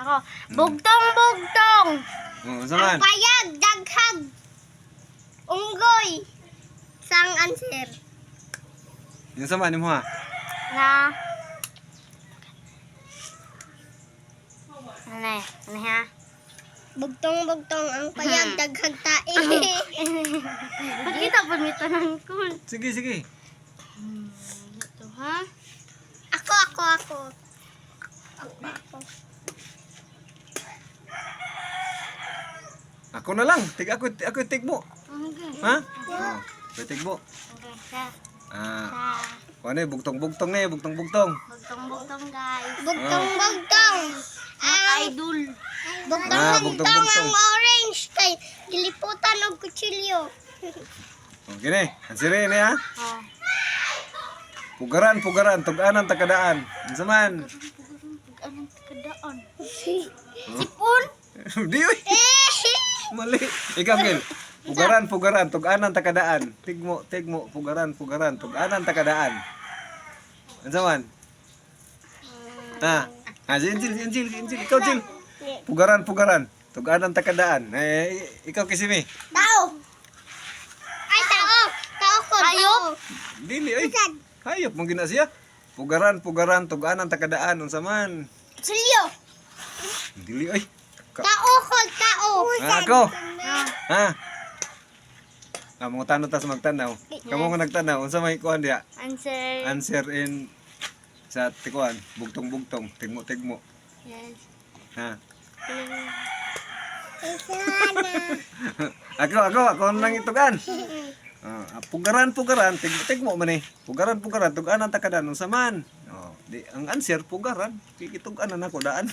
Ako. Bugtong-bugtong. Oh, saman. Ang payag, daghag. Unggoy. Sang answer. Yung saman mo ha. Na. Ano eh? Ano ha? Bugtong-bugtong ang payag, daghag tae. Bakit ako nito ng cool? Sige, sige. Ito ha? Ako. Ako na lang. Ako tig mo. Okay. Ha? Oh, tig mo. Okay, sa. Ah, ano eh, bugtong-bugtong na eh, bugtong-bugtong. Bugtong-bugtong guys. Bugtong-bugtong. Ang idol. Bugtong-bugtong ang orange kay diliputan og kutsilyo. Okay na eh, ansiri na ha. Oh. Pugaran, tug-anan takadaan. Yung saman. Anong kadaan? Sipon? Di oy. Mali. Ikaw, Gil. Pugaran, tug-anan takadaan. Tigmo, pugaran, tug-anan takadaan. Ano saman? Jil. Ikaw, Jil. Pugaran, tug-anan takadaan. Ikaw, Kisimi. Tao. Ay, tao. Tao ko. Hayop? Dili, ay. Hayop, mong gina siya. Pugaran, tug-anan takadaan. Ano saman? Kutsilyo. Dili, ay. Tao ko. Tao. Ako. Ha? Mga tanong tas magtanaw. Kamu nga nagtanaw, unsa may kuan diya? Answer. Answer in sa tikuan, bugtong-bugtong, tigmo. Yes. Ha. Sana. Ako nang itugan. Pugaran, tigmo man eh. Pugaran, tug-anan takadan unsa man. Di ang answer pugaran, kikitugan na nako daan.